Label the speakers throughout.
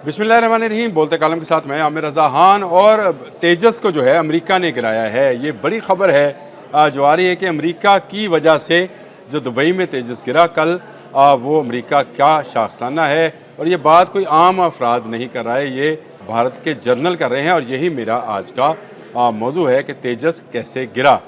Speaker 1: बिस्मिल्लाहिर्रहमानिर्रहीम। बोलते कालम के साथ मैं आमिर रज़ा खान। और तेजस को जो है अमेरिका ने गिराया है, ये बड़ी ख़बर है जो आ रही है कि अमेरिका की वजह से जो दुबई में तेजस गिरा कल, वो अमेरिका का शाखसाना है। और ये बात कोई आम अफराद नहीं कर रहा है, ये भारत के जर्नल कर रहे हैं। और यही मेरा आज का मौजू है कि तेजस कैसे गिरा।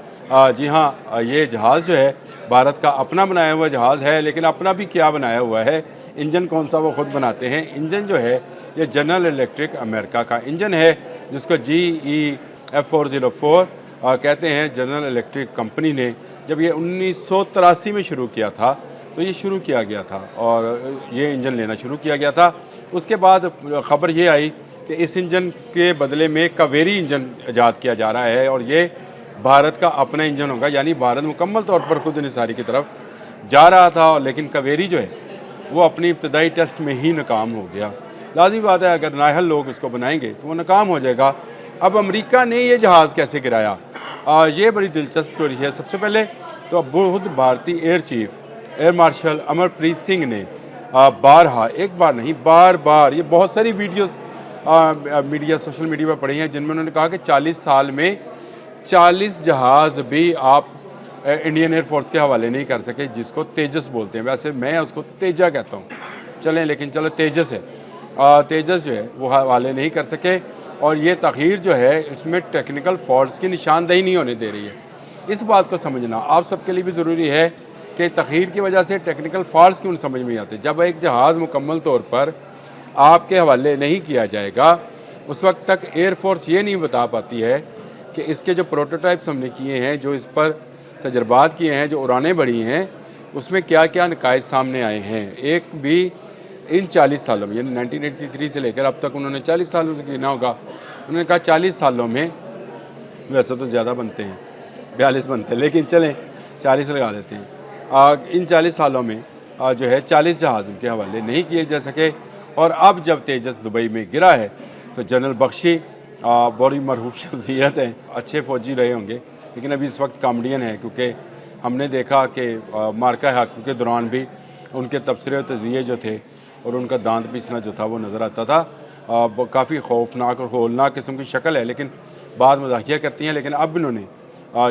Speaker 1: जी हाँ, ये जहाज़ जो है भारत का अपना बनाया हुआ जहाज़ है, लेकिन अपना भी क्या बनाया हुआ है, इंजन कौन सा वो ख़ुद बनाते हैं। इंजन जो है ये जनरल इलेक्ट्रिक अमेरिका का इंजन है, जिसको GE F404 कहते हैं। जनरल इलेक्ट्रिक कंपनी ने जब ये 1983 में शुरू किया था, तो ये शुरू किया गया था और ये इंजन लेना शुरू किया गया था। उसके बाद ख़बर ये आई कि इस इंजन के बदले में कावेरी इंजन ईजाद किया जा रहा है और ये भारत का अपना इंजन होगा। यानी भारत मुकम्मल तौर पर खुद इंसारी की तरफ जा रहा था, लेकिन कावेरी जो है वो अपनी इब्तदाई टेस्ट में ही नाकाम हो गया। लाज़मी बात है, अगर नाहल लोग इसको बनाएंगे तो वो नाकाम हो जाएगा। अब अमेरिका ने ये जहाज़ कैसे गिराया, ये बड़ी दिलचस्प स्टोरी है। सबसे पहले तो खुद भारतीय air chief air marshal Amarpreet Singh ने बारहा, एक बार नहीं बार बार, ये बहुत सारी वीडियोस मीडिया सोशल मीडिया पर पड़ी हैं, जिनमें उन्होंने कहा कि 40 साल में 40 जहाज़ भी आप इंडियन एयरफोर्स के हवाले नहीं कर सके, जिसको तेजस बोलते हैं। वैसे मैं उसको तेजा कहता हूँ, चलें, लेकिन चलो तेजस है। तेजस जो है वो हवाले नहीं कर सके। और ये तग़यीर जो है इसमें टेक्निकल फॉल्ट्स की निशानदेही नहीं होने दे रही है। इस बात को समझना आप सबके लिए भी ज़रूरी है कि तग़यीर की वजह से टेक्निकल फॉल्ट्स क्यों समझ में नहीं आते। जब एक जहाज़ मुकम्मल तौर पर आपके हवाले नहीं किया जाएगा, उस वक्त तक एयरफोर्स ये नहीं बता पाती है कि इसके जो प्रोटोटाइप्स हमने किए हैं, जो इस पर तजर्बात किए हैं, जो उड़ानें बढ़ी हैं, उसमें क्या क्या नकाइज सामने आए हैं। एक भी इन 40 सालों में, यानी 1983 से लेकर अब तक उन्होंने 40 सालों से गिना होगा। उन्होंने कहा 40 सालों में, वैसे तो ज़्यादा बनते हैं, 42 बनते हैं, लेकिन चलें 40 लगा देते हैं। इन 40 सालों में जो है 40 जहाज़ उनके हवाले नहीं किए जा सके। और अब जब तेजस दुबई में गिरा है तो जनरल बख्शी बड़ी मरहूफ शख्सियत हैं, अच्छे फ़ौजी रहे होंगे, लेकिन अभी इस वक्त कॉमेडियन है, क्योंकि हमने देखा कि मार्का हक के दौरान भी उनके तबसरे और तज़िये जो थे और उनका दांत पीसना जो था वो नज़र आता था। काफ़ी खौफनाक और होलनाक किस्म की शक्ल है, लेकिन बात मजाकिया करती हैं। लेकिन अब इन्होंने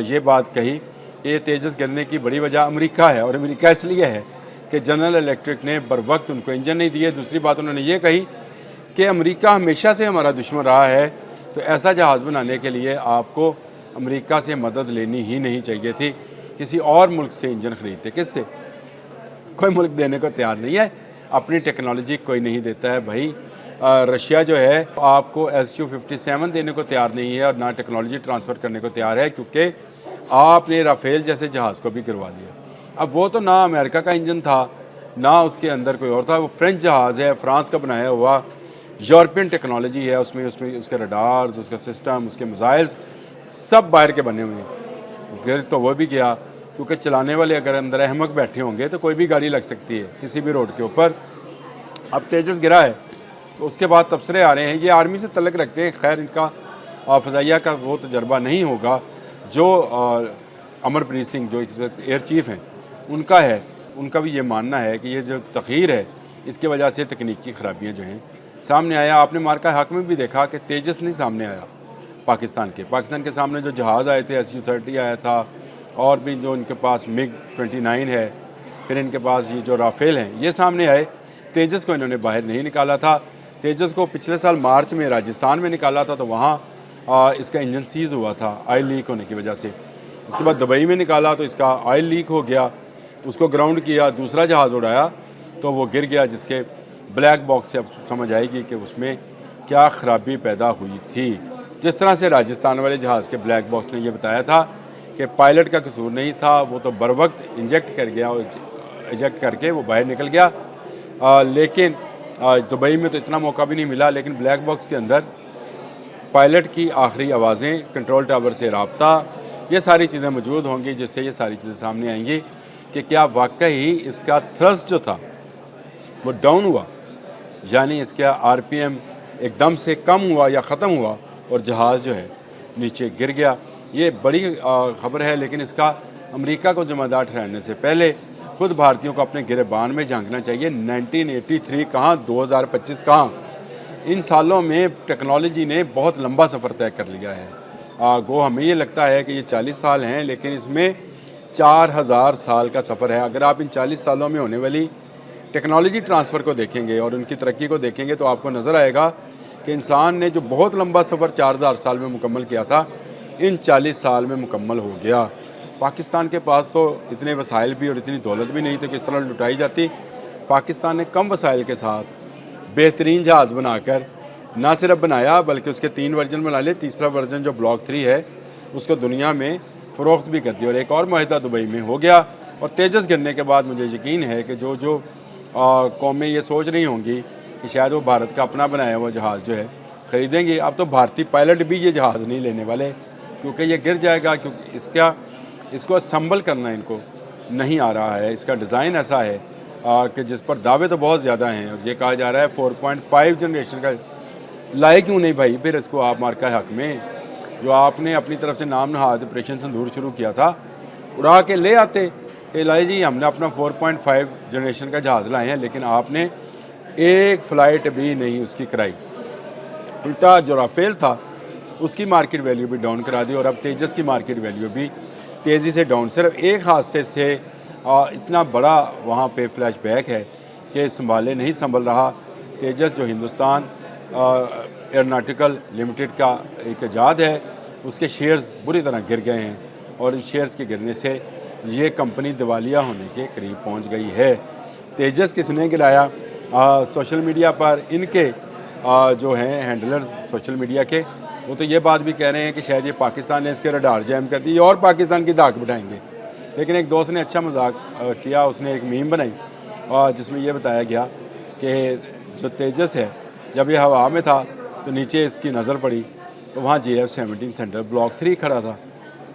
Speaker 1: ये बात कही कि ये तेजस गिरने की बड़ी वजह अमेरिका है, और अमेरिका इसलिए है कि जनरल इलेक्ट्रिक ने बर वक्त उनको इंजन नहीं दिए। दूसरी बात उन्होंने ये कही कि अमेरिका हमेशा से हमारा दुश्मन रहा है, तो ऐसा जहाज़ बनाने के लिए आपको अमेरिका से मदद लेनी ही नहीं चाहिए थी, किसी और मुल्क से इंजन ख़रीदते। किससे? कोई मुल्क देने को तैयार नहीं है, अपनी टेक्नोलॉजी कोई नहीं देता है भाई। रशिया जो है आपको SU-57 देने को तैयार नहीं है और ना टेक्नोलॉजी ट्रांसफ़र करने को तैयार है, क्योंकि आपने राफेल जैसे जहाज़ को भी गिरवा दिया। अब वो तो ना अमेरिका का इंजन था, ना उसके अंदर कोई और था, वो फ्रेंच जहाज़ है, फ्रांस का बनाया हुआ, यूरोपियन टेक्नोलॉजी है उसमें उसके रडार्स, उसका सिस्टम, उसके मिसाइल्स सब बाहर के बने हुए हैं। गिर तो वो भी गया, क्योंकि चलाने वाले अगर अंदर अहमक बैठे होंगे तो कोई भी गाड़ी लग सकती है किसी भी रोड के ऊपर। अब तेजस गिरा है तो उसके बाद तबसरे आ रहे हैं, ये आर्मी से तल्लुक़ रखते हैं। खैर इनका फ़ज़ाइया का वो तजर्बा नहीं होगा जो अमरप्रीत सिंह जो एयर चीफ़ हैं उनका है। उनका भी ये मानना है कि ये जो तग़यीर है इसकी वजह से तकनीकी ख़राबियाँ जो हैं सामने आया। आपने मार्का हक में भी देखा कि तेजस नहीं सामने आया पाकिस्तान के सामने जो जहाज़ आए थे, SU-30 आया था, और भी जो इनके पास MiG-29 है, फिर इनके पास ये जो राफेल हैं, ये सामने आए। तेजस को इन्होंने बाहर नहीं निकाला था। तेजस को पिछले साल मार्च में राजस्थान में निकाला था, तो वहाँ इसका इंजन सीज़ हुआ था ऑयल लीक होने की वजह से। उसके बाद दुबई में निकाला तो इसका ऑयल लीक हो गया, उसको ग्राउंड किया, दूसरा जहाज़ उड़ाया तो वो गिर गया, जिसके ब्लैक बॉक्स से अब समझ आएगी कि उसमें क्या ख़राबी पैदा हुई थी। जिस तरह से राजस्थान वाले जहाज़ के ब्लैक बॉक्स ने यह बताया था कि पायलट का कसूर नहीं था, वो तो बर वक्त इंजेक्ट कर गया और इजेक्ट करके वो बाहर निकल गया। लेकिन दुबई में तो इतना मौका भी नहीं मिला। लेकिन ब्लैक बॉक्स के अंदर पायलट की आखिरी आवाज़ें, कंट्रोल टावर से राब्ता, ये सारी चीज़ें मौजूद होंगी, जिससे ये सारी चीज़ें सामने आएंगी कि क्या वाकई इसका थ्रस्ट जो था वो डाउन हुआ, यानी इसका RPM एकदम से कम हुआ या ख़त्म हुआ और जहाज़ जो है नीचे गिर गया। ये बड़ी ख़बर है, लेकिन इसका अमेरिका को ज़िम्मेदार ठहराने से पहले खुद भारतीयों को अपने गिरेबान में झांकना चाहिए। 1983 कहाँ, 2025 कहाँ, इन सालों में टेक्नोलॉजी ने बहुत लंबा सफ़र तय कर लिया है। गो हमें ये लगता है कि ये 40 साल हैं, लेकिन इसमें 4000 साल का सफ़र है। अगर आप इन 40 सालों में होने वाली टेक्नोलॉजी ट्रांसफ़र को देखेंगे और उनकी तरक्की को देखेंगे तो आपको नज़र आएगा कि इंसान ने जो बहुत लंबा सफ़र 4000 साल में मुकम्मल किया था, इन 40 साल में मुकम्मल हो गया। पाकिस्तान के पास तो इतने वसाइल भी और इतनी दौलत भी नहीं थी कि इस तरह लुटाई जाती। पाकिस्तान ने कम वसाइल के साथ बेहतरीन जहाज़ बनाकर ना सिर्फ बनाया बल्कि उसके 3 वर्जन बना लिए। तीसरा वर्जन जो ब्लॉक 3 है उसको दुनिया में फ़रोख्त भी कर दिया और एक और मुआहदा दुबई में हो गया। और तेजस गिरने के बाद मुझे यकीन है कि जो कौमें ये सोच रही होंगी कि शायद वो भारत का अपना बनाया हुआ जहाज़ जो है ख़रीदेंगी, अब तो भारतीय पायलट भी ये जहाज़ नहीं लेने वाले, क्योंकि ये गिर जाएगा। क्योंकि इसको असम्बल करना इनको नहीं आ रहा है। इसका डिज़ाइन ऐसा है कि जिस पर दावे तो बहुत ज़्यादा हैं और ये कहा जा रहा है 4.5 जनरेशन का। लाए क्यों नहीं भाई फिर इसको आप मार्का हक में, जो आपने अपनी तरफ से नाम नहाद ऑपरेशन सिंदूर शुरू किया था, उड़ा के ले आते कि लाए जी हमने अपना 4.5 जनरेशन का जहाज़ लाए हैं, लेकिन आपने एक फ़्लाइट भी नहीं उसकी कराई। उल्टा जो राफेल था उसकी मार्केट वैल्यू भी डाउन करा दी और अब तेजस की मार्केट वैल्यू भी तेज़ी से डाउन। सिर्फ एक हादसे से इतना बड़ा वहाँ पे फ्लैशबैक है कि नहीं संभल रहा। तेजस जो हिंदुस्तान एरोनॉटिकल लिमिटेड का एक इजाद है, उसके शेयर्स बुरी तरह गिर गए हैं और इन शेयर्स के गिरने से ये कंपनी दिवालिया होने के करीब पहुंच गई है। तेजस किसने गिराया? सोशल मीडिया पर इनके जो हैं हैंडलर्स सोशल मीडिया के, वो तो ये बात भी कह रहे हैं कि शायद ये पाकिस्तान ने इसके रडार जैम कर दी और पाकिस्तान की धाक बिठाएंगे। लेकिन एक दोस्त ने अच्छा मजाक किया, उसने एक मीम बनाई जिसमें यह बताया गया कि जो तेजस है जब ये हवा में था तो नीचे इसकी नज़र पड़ी तो वहाँ JF-17 थंडर ब्लॉक 3 खड़ा था,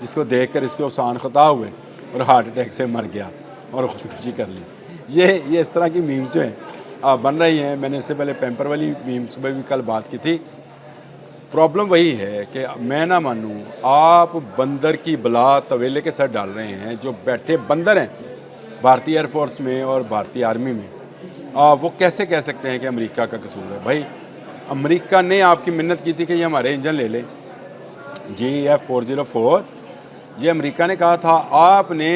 Speaker 1: जिसको देखकर इसके उसान ख़ता हुए और हार्ट अटैक से मर गया और ख़ुदकुशी कर ली। ये इस तरह की मीम जो हैं बन रही हैं। मैंने इससे पहले पैम्पर वाली मीम सुबह भी कल बात की थी। प्रॉब्लम वही है कि मैं ना मानूँ, आप बंदर की बला तवेले के साथ डाल रहे हैं। जो बैठे बंदर हैं भारतीय एयरफोर्स में और भारतीय आर्मी में, वो कैसे कह सकते हैं कि अमेरिका का कसूर है? भाई अमेरिका ने आपकी मिन्नत की थी कि ये हमारे इंजन ले ले, JF-404। ये अमेरिका ने कहा था आपने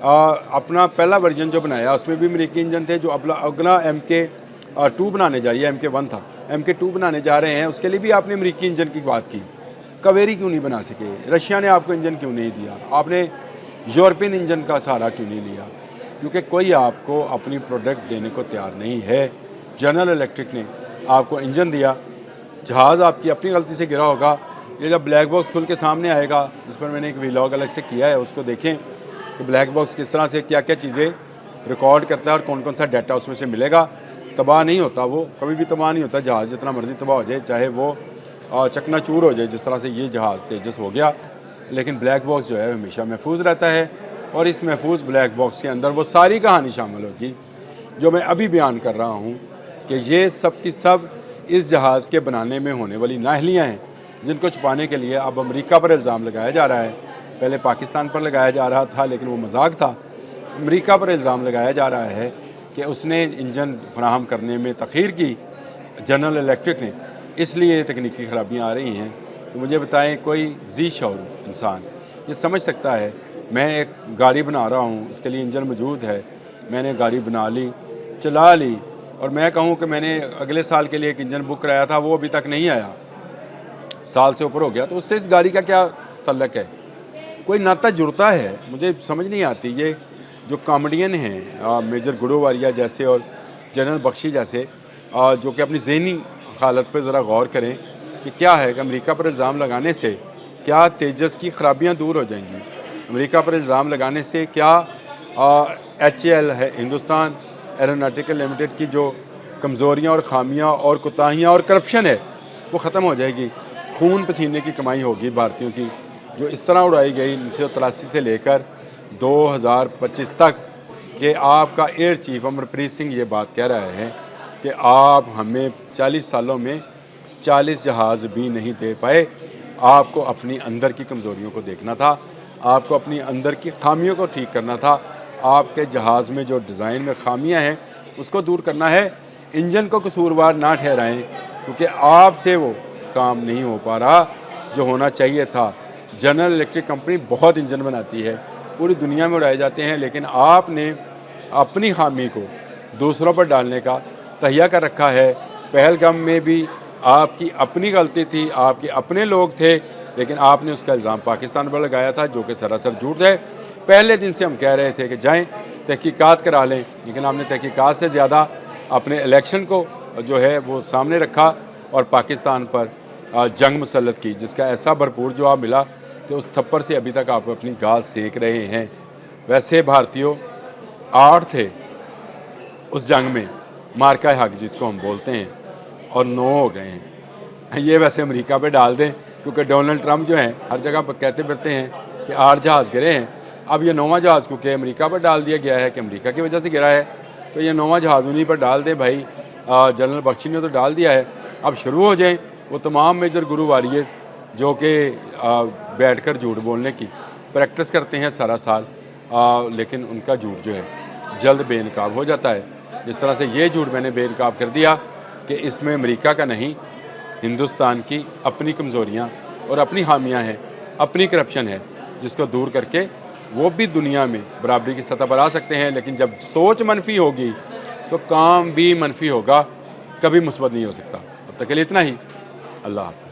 Speaker 1: अपना पहला वर्जन जो बनाया उसमें भी अमेरिकी इंजन थे। जो अगला MK2 बनाने जा रही है, MK1 था, MK2 बनाने जा रहे हैं, उसके लिए भी आपने अमेरिकी इंजन की बात की। कावेरी क्यों नहीं बना सके? रशिया ने आपको इंजन क्यों नहीं दिया? आपने यूरोपियन इंजन का सहारा क्यों नहीं लिया? क्योंकि कोई आपको अपनी प्रोडक्ट देने को तैयार नहीं है। जनरल इलेक्ट्रिक ने आपको इंजन दिया, जहाज़ आपकी अपनी गलती से गिरा होगा। ये जब ब्लैक बॉक्स खुल के सामने आएगा, जिस पर मैंने एक व्लॉग अलग से किया है, उसको देखें कि ब्लैक बॉक्स किस तरह से क्या क्या चीज़ें रिकॉर्ड करता है और कौन कौन सा डाटा उसमें से मिलेगा। तबाह नहीं होता, वो कभी भी तबाह नहीं होता। जहाज़ जितना मर्जी तबाह हो जाए, चाहे वो चकनाचूर हो जाए, जिस तरह से ये जहाज़ तेजस हो गया, लेकिन ब्लैक बॉक्स जो है हमेशा महफूज रहता है। और इस महफूज ब्लैक बॉक्स के अंदर वो सारी कहानी शामिल होगी जो मैं अभी बयान कर रहा हूँ कि ये सब की सब इस जहाज़ के बनाने में होने वाली नाअहलियाँ हैं, जिनको छुपाने के लिए अब अमेरिका पर इल्ज़ाम लगाया जा रहा है। पहले पाकिस्तान पर लगाया जा रहा था, लेकिन वो मजाक था। अमेरिका पर इल्ज़ाम लगाया जा रहा है कि उसने इंजन फराहम करने में तख़ीर की, जनरल इलेक्ट्रिक ने, इसलिए तकनीकी ख़राबियाँ आ रही हैं। तो मुझे बताएं, कोई जी शऊर इंसान ये समझ सकता है? मैं एक गाड़ी बना रहा हूँ, उसके लिए इंजन मौजूद है, मैंने गाड़ी बना ली, चला ली, और मैं कहूँ कि मैंने अगले साल के लिए एक इंजन बुक कराया था, वो अभी तक नहीं आया, साल से ऊपर हो गया, तो उससे इस गाड़ी का क्या तल्लक है? कोई नाता जुड़ता है? मुझे समझ नहीं आती। ये जो कॉमेडियन हैं मेजर गुरुवारिया जैसे और जनरल बख्शी जैसे, जो कि अपनी ज़हनी हालत पर ज़रा गौर करें कि क्या है कि अमेरिका पर इल्ज़ाम लगाने से क्या तेजस की खराबियाँ दूर हो जाएंगी? अमेरिका पर इल्ज़ाम लगाने से क्या HAL है, हिंदुस्तान एरोनॉटिकल लिमिटेड की जो कमज़ोरियाँ और ख़ामियाँ और कोताहियाँ और करप्शन है वो ख़त्म हो जाएगी? खून पसीने की कमाई होगी भारतीयों की, जो इस तरह उड़ाई गई 1983 से लेकर 2025 तक, कि आपका एयर चीफ अमरप्रीत सिंह ये बात कह रहा है कि आप हमें 40 सालों में 40 जहाज़ भी नहीं दे पाए। आपको अपनी अंदर की कमज़ोरियों को देखना था, आपको अपनी अंदर की खामियों को ठीक करना था। आपके जहाज़ में जो डिज़ाइन में खामियां हैं उसको दूर करना है। इंजन को कसूरवार ना ठहराएं क्योंकि आपसे वो काम नहीं हो पा रहा जो होना चाहिए था। जनरल इलेक्ट्रिक कंपनी बहुत इंजन बनाती है, पूरी दुनिया में उड़ाए जाते हैं, लेकिन आपने अपनी खामी को दूसरों पर डालने का तहिया कर रखा है। पहलगाम में भी आपकी अपनी गलती थी, आपके अपने लोग थे, लेकिन आपने उसका इल्ज़ाम पाकिस्तान पर लगाया था, जो कि सरासर झूठ है। पहले दिन से हम कह रहे थे कि जाएं तहकीकात करा लें, लेकिन आपने तहकीकात से ज़्यादा अपने इलेक्शन को जो है वो सामने रखा और पाकिस्तान पर जंग मुसल्लत की, जिसका ऐसा भरपूर जवाब मिला कि उस थप्पड़ से अभी तक आप अपनी गाल सेक रहे हैं। वैसे भारतीयों 8 थे उस जंग में, मार्का हक जिसको हम बोलते हैं, और 9 हो गए हैं। ये वैसे अमेरिका पे डाल दें, क्योंकि डोनाल्ड ट्रंप जो हैं हर जगह पर कहते फिरते हैं कि 8 जहाज़ गिरे हैं। अब ये 9वां जहाज़ क्योंकि अमेरिका पर डाल दिया गया है कि अमेरिका की वजह से गिरा है, तो ये 9वां जहाज़ उन्हीं पर डाल दें भाई। जनरल बख्शी ने तो डाल दिया है, अब शुरू हो जाएं वो तमाम मेजर गुरु वारियर्स जो कि बैठकर झूठ बोलने की प्रैक्टिस करते हैं सारा साल, लेकिन उनका झूठ जो है जल्द बेनकाब हो जाता है। जिस तरह से ये झूठ मैंने बेनकाब कर दिया कि इसमें अमेरिका का नहीं, हिंदुस्तान की अपनी कमज़ोरियाँ और अपनी खामियाँ हैं, अपनी करप्शन है, जिसको दूर करके वो भी दुनिया में बराबरी की सतह पर आ सकते हैं। लेकिन जब सोच मनफी होगी तो काम भी मनफी होगा, कभी मुस्बत नहीं हो सकता। अब तक के लिए इतना ही। अल्लाह हाफ़िज़।